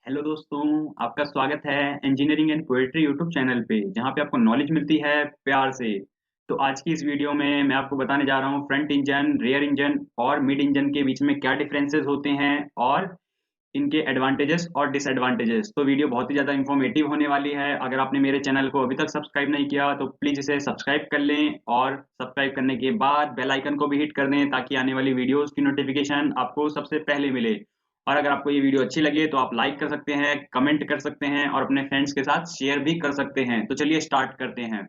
Hello दोस्तों, आपका स्वागत है engineering and poetry YouTube channel पे, जहाँ पे आपको नॉलेज मिलती है प्यार से। तो आज की इस वीडियो में मैं आपको बताने जा रहा हूँ फ्रंट इंजन, रियर इंजन और मिड इंजन के बीच में क्या डिफरेंसेस होते हैं और इनके एडवांटेजेस और डिसएडवांटेजेस। तो वीडियो बहुत ही ज़्यादा इंफॉर्मेटिव होने वाली है। अगर आपने मेरे चैनल को अभी तक सब्सक्राइब नहीं किया तो प्लीज़ इसे सब्सक्राइब कर लें और सब्सक्राइब करने के बाद बेल आइकन को भी हिट कर दें ताकि आने वाली वीडियोस की नोटिफिकेशन आपको सबसे पहले मिले। और अगर आपको ये वीडियो अच्छी लगे तो आप लाइक कर सकते हैं, कमेंट कर सकते हैं और अपने फ्रेंड्स के साथ शेयर भी कर सकते हैं। तो चलिए स्टार्ट करते हैं।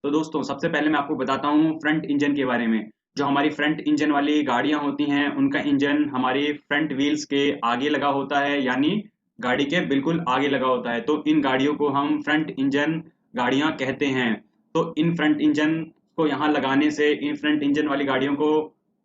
तो दोस्तों, सबसे पहले मैं आपको बताता हूँ फ्रंट इंजन के बारे में। जो हमारी फ्रंट इंजन वाली गाड़ियां होती हैं उनका इंजन हमारी फ्रंट व्हील्स के आगे लगा होता है, यानी गाड़ी के बिल्कुल आगे लगा होता है। तो इन गाड़ियों को हम फ्रंट इंजन गाड़ियां कहते हैं। तो इन फ्रंट इंजन को यहाँ लगाने से इन फ्रंट इंजन वाली गाड़ियों को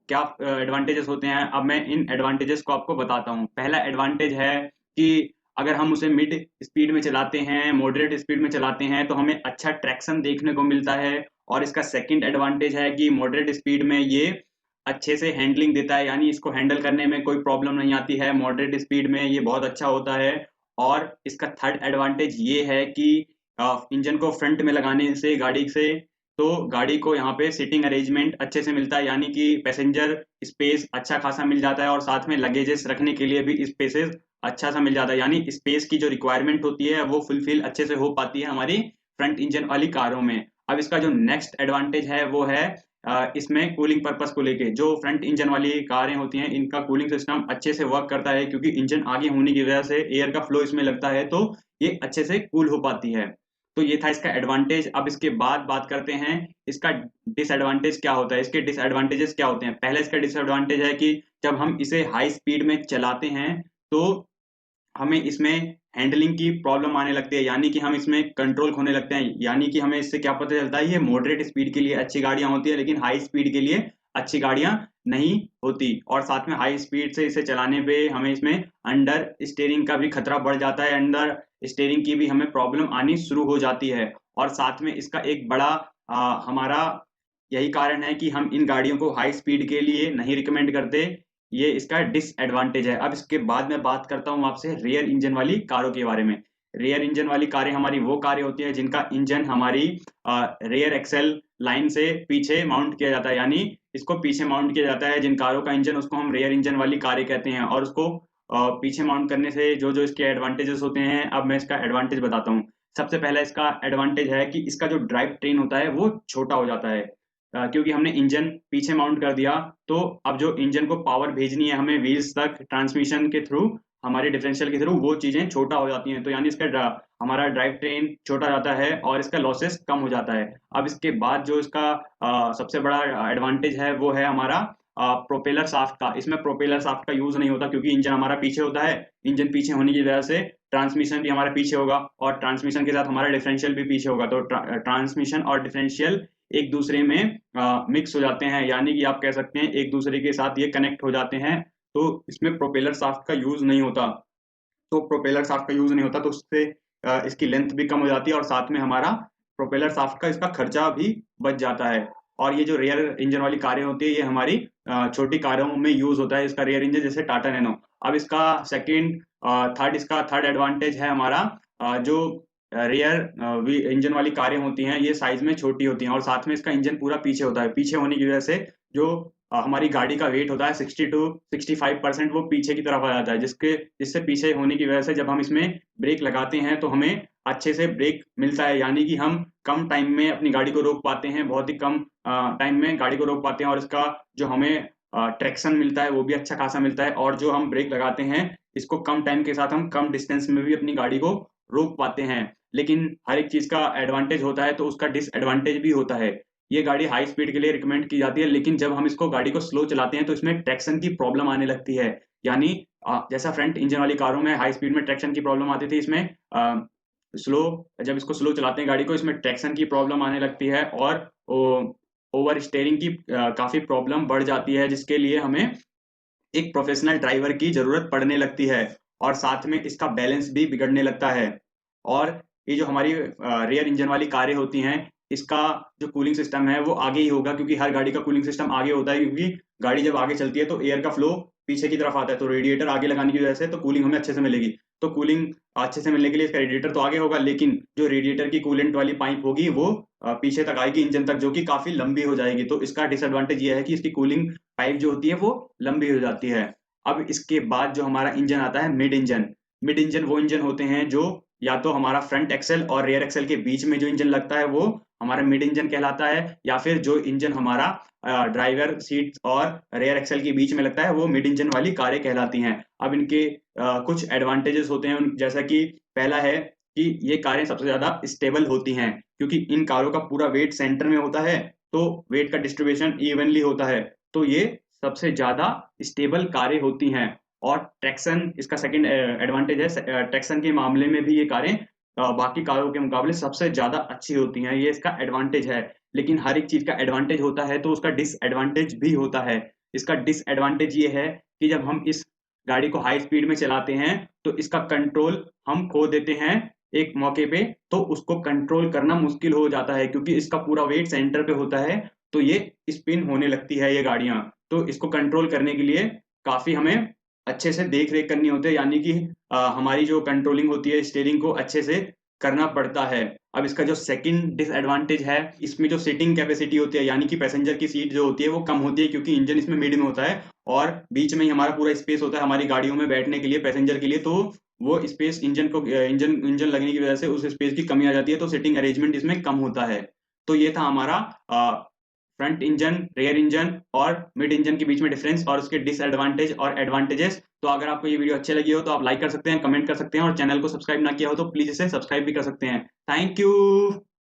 क्या एडवांटेजेस होते हैं, अब मैं इन एडवांटेजेस को आपको बताता हूँ। पहला एडवांटेज है कि अगर हम उसे मिड स्पीड में चलाते हैं, मॉडरेट स्पीड में चलाते हैं तो हमें अच्छा ट्रैक्शन देखने को मिलता है। और इसका सेकंड एडवांटेज है कि मॉडरेट स्पीड में ये अच्छे से हैंडलिंग देता है, यानी इसको हैंडल करने में कोई प्रॉब्लम नहीं आती है। मॉडरेट स्पीड में ये बहुत अच्छा होता है। और इसका थर्ड एडवांटेज ये है कि इंजन को फ्रंट में लगाने से गाड़ी से तो गाड़ी को यहाँ पे सीटिंग अरेंजमेंट अच्छे से मिलता है, यानी कि पैसेंजर स्पेस अच्छा खासा मिल जाता है और साथ में लगेजेस रखने के लिए भी स्पेसेस अच्छा सा मिल जाता है, यानी स्पेस की जो रिक्वायरमेंट होती है वो फुलफिल अच्छे से हो पाती है हमारी फ्रंट इंजन वाली कारों में। अब इसका जो नेक्स्ट एडवांटेज है वो है इसमें कूलिंग पर्पस को लेके। जो फ्रंट इंजन वाली कारें होती हैं इनका कूलिंग सिस्टम अच्छे से वर्क करता है, क्योंकि इंजन आगे होने की वजह से एयर का फ्लो इसमें लगता है तो ये अच्छे से कूल हो पाती है। तो ये था इसका एडवांटेज। अब इसके बाद बात करते हैं इसका डिसएडवांटेज क्या होता है, इसके डिसएडवांटेजेस क्या होते हैं। पहले इसका डिसएडवांटेज है कि जब हम इसे हाई स्पीड में चलाते हैं तो हमें इसमें हैंडलिंग की प्रॉब्लम आने लगती है, यानी कि हम इसमें कंट्रोल खोने लगते हैं। यानी कि हमें इससे क्या पता चलता है, ये मॉडरेट स्पीड के लिए अच्छी गाड़ियां होती है लेकिन हाई स्पीड के लिए अच्छी गाड़ियां नहीं होती। और साथ में हाई स्पीड से इसे चलाने पे हमें इसमें अंडर स्टेयरिंग का भी खतरा बढ़ जाता है, अंडर स्टेयरिंग की भी हमें प्रॉब्लम आनी शुरू हो जाती है। और साथ में इसका एक बड़ा हमारा यही कारण है कि हम इन गाड़ियों को हाई स्पीड के लिए नहीं रिकमेंड करते। ये इसका डिसएडवांटेज है। अब इसके बाद मैं बात करता हूँ आपसे रियर इंजन वाली कारों के बारे में। रियर इंजन वाली कारें हमारी वो कारें होती हैं जिनका इंजन हमारी रियर एक्सेल लाइन से पीछे माउंट किया जाता है, यानी इसको पीछे माउंट किया जाता है। जिन कारों का इंजन उसको हम रियर इंजन वाली कारें कहते हैं। और उसको पीछे माउंट करने से जो जो इसके एडवांटेजेस होते हैं, अब मैं इसका एडवांटेज बताता हूँ। सबसे पहला इसका एडवांटेज है कि इसका जो ड्राइव ट्रेन होता है वो छोटा हो जाता है। क्योंकि हमने इंजन पीछे माउंट कर दिया तो अब जो इंजन को पावर भेजनी है हमें व्हील्स तक ट्रांसमिशन के थ्रू, हमारे डिफरेंशियल के थ्रू, वो चीजें छोटा हो जाती हैं। तो यानी हमारा ड्राइव ट्रेन छोटा जाता है और इसका लॉसेस कम हो जाता है। अब इसके बाद जो इसका सबसे बड़ा एडवांटेज है वो है हमारा प्रोपेलर साफ्ट का। इसमें प्रोपेलर साफ्ट का यूज नहीं होता क्योंकि इंजन हमारा पीछे होता है। इंजन पीछे होने की वजह से ट्रांसमिशन भी हमारा पीछे होगा और ट्रांसमिशन के साथ हमारा डिफरेंशियल भी पीछे होगा। तो ट्रांसमिशन और डिफरेंशियल एक दूसरे में मिक्स हो जाते हैं, यानी कि आप कह सकते हैं एक दूसरे के साथ ये कनेक्ट हो जाते हैं। तो इसमें प्रोपेलर शाफ्ट का यूज नहीं होता। तो प्रोपेलर शाफ्ट का यूज नहीं होता तो उससे इसकी लेंथ भी कम हो जाती है और साथ में हमारा प्रोपेलर शाफ्ट का इसका खर्चा भी बच जाता है। और ये जो रेयर इंजन वाली कारें होती है ये हमारी छोटी कारों में यूज होता है इसका रेयर इंजन, जैसे टाटा नैनो। अब इसका सेकंड इसका थर्ड एडवांटेज है हमारा जो रेयर इंजन वाली कारें होती हैं ये साइज में छोटी होती हैं और साथ में इसका इंजन पूरा पीछे होता है। पीछे होने की वजह से जो हमारी गाड़ी का वेट होता है 60 to 65% वो पीछे की तरफ आ जाता है, जिससे पीछे होने की वजह से जब हम इसमें ब्रेक लगाते हैं तो हमें अच्छे से ब्रेक मिलता है, यानी कि हम कम टाइम में अपनी गाड़ी को रोक पाते हैं, बहुत ही कम टाइम में गाड़ी को रोक पाते हैं। और इसका जो हमें ट्रैक्शन मिलता है वो भी अच्छा खासा मिलता है। और जो हम ब्रेक लगाते हैं इसको कम टाइम के साथ हम कम डिस्टेंस में भी अपनी गाड़ी को रोक पाते हैं। लेकिन हर एक चीज का एडवांटेज होता है तो उसका डिसएडवांटेज भी होता है। ये गाड़ी हाई स्पीड के लिए रिकमेंड की जाती है लेकिन जब हम इसको गाड़ी को स्लो चलाते हैं तो इसमें ट्रैक्शन की प्रॉब्लम आने लगती है। यानी जैसा फ्रंट इंजन वाली कारों में हाई स्पीड में ट्रैक्शन की प्रॉब्लम आती थी, इसमें स्लो जब इसको स्लो चलाते हैं गाड़ी को इसमें ट्रैक्शन की प्रॉब्लम आने लगती है और ओवर स्टेयरिंग की काफी प्रॉब्लम बढ़ जाती है, जिसके लिए हमें एक प्रोफेशनल ड्राइवर की जरूरत पड़ने लगती है और साथ में इसका बैलेंस भी बिगड़ने लगता है। और ये जो हमारी रियर इंजन वाली कारें होती हैं इसका जो कूलिंग सिस्टम है वो आगे ही होगा, क्योंकि हर गाड़ी का कूलिंग सिस्टम आगे होता है। क्योंकि गाड़ी जब आगे चलती है तो एयर का फ्लो पीछे की तरफ आता है तो रेडिएटर आगे लगाने की वजह से तो कूलिंग हमें अच्छे से मिलेगी। तो कूलिंग अच्छे से मिलने के लिए इसका रेडिएटर तो आगे होगा, लेकिन जो रेडिएटर की कूलेंट वाली पाइप होगी वो पीछे तक आएगी इंजन तक, जो कि काफी लंबी हो जाएगी। तो इसका डिसएडवांटेज ये है कि इसकी कूलिंग पाइप जो होती है वो लंबी हो जाती है। अब इसके बाद जो हमारा इंजन आता है मिड इंजन। मिड इंजन वो इंजन होते हैं जो या तो हमारा फ्रंट एक्सेल और रियर एक्सेल के बीच में जो इंजन लगता है वो हमारा मिड इंजन कहलाता है, या फिर जो इंजन हमारा ड्राइवर सीट और रेयर एक्सेल के बीच में लगता है वो मिड इंजन वाली कारें कहलाती हैं। अब इनके कुछ एडवांटेजेस होते हैं, जैसा कि पहला है कि ये कारें सबसे ज्यादा स्टेबल होती हैं, क्योंकि इन कारों का पूरा वेट सेंटर में होता है, तो वेट का डिस्ट्रीब्यूशन इवनली होता है, तो ये सबसे ज्यादा स्टेबल कारें होती हैं। और ट्रैक्शन इसका सेकंड एडवांटेज है, ट्रैक्शन के मामले में भी ये कारें बाकी कारों के मुकाबले सबसे ज्यादा अच्छी होती हैं, ये इसका एडवांटेज है। लेकिन हर एक चीज का एडवांटेज होता है तो उसका डिसएडवांटेज भी होता है। इसका डिसएडवांटेज ये है कि जब हम इस गाड़ी को हाई स्पीड में चलाते हैं तो इसका कंट्रोल हम खो देते हैं एक मौके पे, तो उसको कंट्रोल करना मुश्किल हो जाता है, क्योंकि इसका पूरा वेट सेंटर पे होता है, तो ये स्पिन होने लगती है ये गाड़ियां। तो इसको कंट्रोल करने के लिए काफी हमें अच्छे से देख रेख करनी होती है, यानी कि हमारी जो कंट्रोलिंग होती है स्टीयरिंग को अच्छे से करना पड़ता है। अब इसका जो सेकंड डिसएडवांटेज है, इसमें जो सीटिंग कैपेसिटी होती है, यानी कि पैसेंजर की सीट जो होती है वो कम होती है, क्योंकि इंजन इसमें मिड में होता है और बीच में ही हमारा पूरा स्पेस होता है हमारी गाड़ियों में बैठने के लिए पैसेंजर के लिए, तो वो स्पेस इंजन लगने की वजह से उस स्पेस की कमी आ जाती है, तो सीटिंग अरेंजमेंट इसमें कम होता है। तो ये था हमारा फ्रंट इंजन, रियर इंजन और मिड इंजन के बीच में डिफरेंस और उसके डिसएडवांटेज और एडवांटेजेस। तो अगर आपको ये वीडियो अच्छी लगी हो तो आप लाइक कर सकते हैं, कमेंट कर सकते हैं, और चैनल को सब्सक्राइब ना किया हो तो प्लीज इसे सब्सक्राइब भी कर सकते हैं। Thank you.